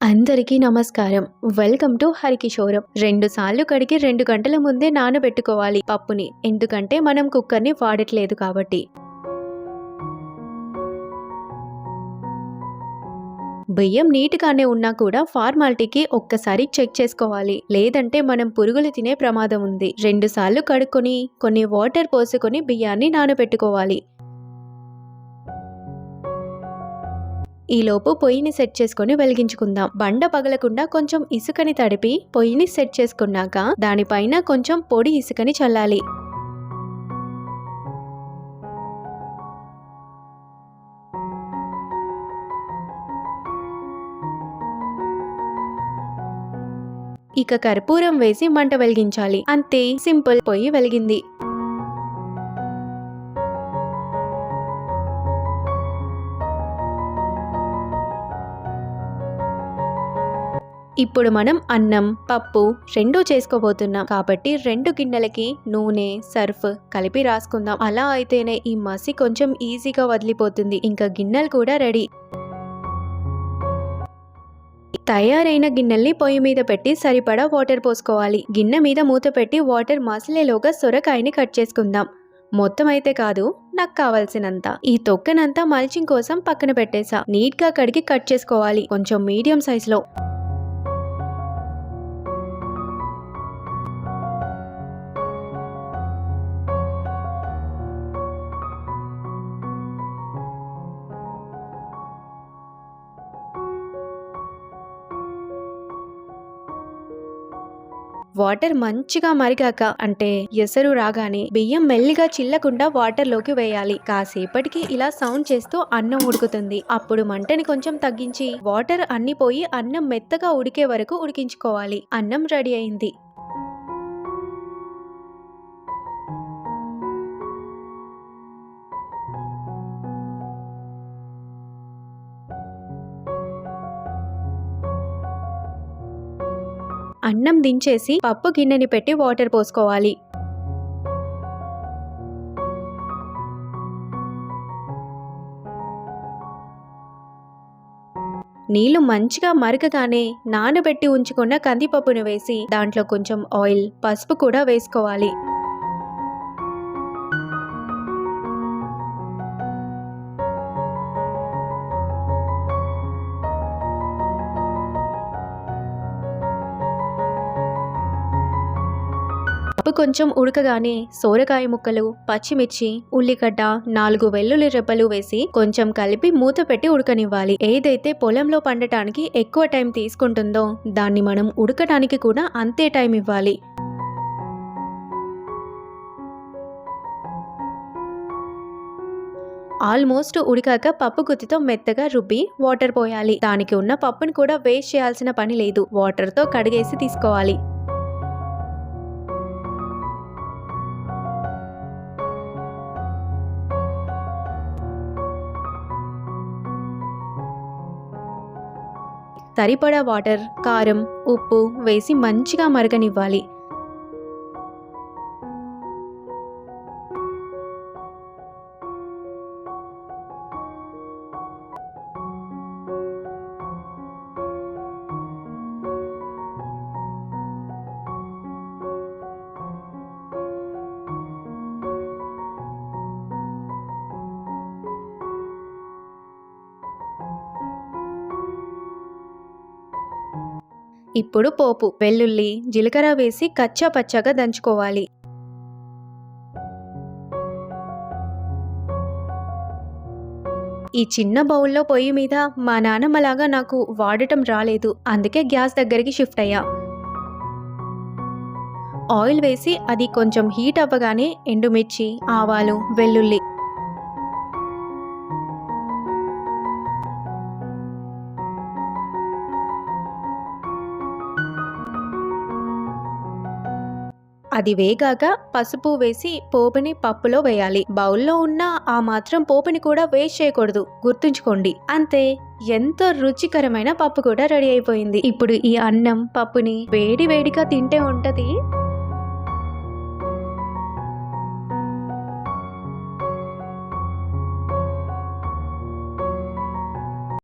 అందరికీ నమస్కారం. Welcome to హరికిషోరం. 2 సార్లు కడిగి 2 గంటల ముందే నానబెట్టుకోవాలి పప్పుని. ఎందుకంటే మనం కుక్కర్ని వాడట్లేదు కాబట్టి. బియ్యం నీట్గానే ఉన్నా కూడా ఫార్మాలిటీకి ఒక్కసారి చెక్ చేసుకోవాలి. లేదంటే మనం పురుగులు తినే ప్రమాదం ఉంది. 2 సార్లు కడుక్కొని కొన్ని వాటర్ పోసుకొని బియ్యాన్ని నానబెట్టుకోవాలి. ఈలోపు పొయ్యిని సెట్ చేసుకొని వెలిగించుకుందాం. బండ పగలకుండా కొంచెం ఇసుకని తడిపి పొయ్యిని సెట్ చేసుకున్నాక దానిపైన కొంచెం పొడి ఇసుకని చల్లాలి. ఇక కర్పూరం వేసి మంట వెలిగించాలి. అంతే, సింపుల్. పొయ్యి వెలిగింది. ఇప్పుడు మనం అన్నం పప్పు రెండూ చేసుకోబోతున్నాం కాబట్టి 2 గిన్నెలకి నూనె సర్ఫ్ కలిపి రాసుకుందాం. అలా అయితేనే ఈ మసి కొంచెం ఈజీగా వదిలిపోతుంది. ఇంకా గిన్నెలు కూడా రెడీ. తయారైన గిన్నెల్ని పొయ్యి మీద పెట్టి సరిపడా వాటర్ పోసుకోవాలి. గిన్నె మీద మూత పెట్టి వాటర్ మసిలేలోగా సొరకాయని కట్ చేసుకుందాం. మొత్తం అయితే కాదు, నాకు కావాల్సినంత. ఈ తొక్కనంతా మల్చింగ్ కోసం పక్కన పెట్టేసా. నీట్ గా కడిగి కట్ చేసుకోవాలి, కొంచెం మీడియం సైజ్ లో. వాటర్ మంచిగా మరిగాక అంటే ఎసరు రాగానే బియ్యం మెల్లిగా చిల్లకుండా వాటర్ లోకి వేయాలి. కాసేపటికి ఇలా సౌండ్ చేస్తూ అన్నం ఉడుకుతుంది. అప్పుడు మంటని కొంచెం తగ్గించి వాటర్ అన్ని పోయి అన్నం మెత్తగా ఉడికే వరకు ఉడికించుకోవాలి. అన్నం రెడీ అయింది. అన్నం దించేసి పప్పు గిన్నెని పెట్టి వాటర్ పోసుకోవాలి. నీళ్లు మంచిగా మరగగానే నానబెట్టి ఉంచుకున్న కందిపప్పును వేసి దాంట్లో కొంచెం ఆయిల్ పసుపు కూడా వేసుకోవాలి. పప్పు కొంచెం ఉడకగానే సోరకాయ ముక్కలు పచ్చిమిర్చి ఉల్లిగడ్డ 4 వెల్లుల్లి రెబ్బలు వేసి కొంచెం కలిపి మూత పెట్టి ఉడకనివ్వాలి. ఏదైతే పొలంలో పండటానికి ఎక్కువ టైం తీసుకుంటుందో దాన్ని మనం ఉడకటానికి కూడా అంతే టైం ఇవ్వాలి. ఆల్మోస్ట్ ఉడికాక పప్పు గుత్తితో మెత్తగా రుబ్బి వాటర్ పోయాలి. దానికి ఉన్న పప్పుని కూడా వేస్ట్ చేయాల్సిన పని లేదు. వాటర్ తో కడిగేసి తీసుకోవాలి. సరిపడా వాటర్ కారం ఉప్పు వేసి మంచిగా మరగనివ్వాలి. ఇప్పుడు పోపు వెల్లుల్లి జీలకర్ర వేసి కచ్చా పచ్చగా దంచుకోవాలి. ఈ చిన్న బౌల్లో పొయ్యి మీద మా నాన్నమ్మలాగా నాకు వాడటం రాలేదు, అందుకే గ్యాస్ దగ్గరికి షిఫ్ట్ అయ్యా. ఆయిల్ వేసి అది కొంచెం హీట్ అవ్వగానే ఎండుమిర్చి ఆవాలు వెల్లుల్లి అది వేగాక పసుపు వేసి పోపుని పప్పులో వేయాలి. బౌల్లో ఉన్న ఆ మాత్రం పోపుని కూడా వేస్ట్ చేయకూడదు, గుర్తుంచుకోండి. అంతే, ఎంతో రుచికరమైన పప్పు కూడా రెడీ అయిపోయింది. ఇప్పుడు ఈ అన్నం పప్పుని వేడి వేడిగా తింటే ఉంటది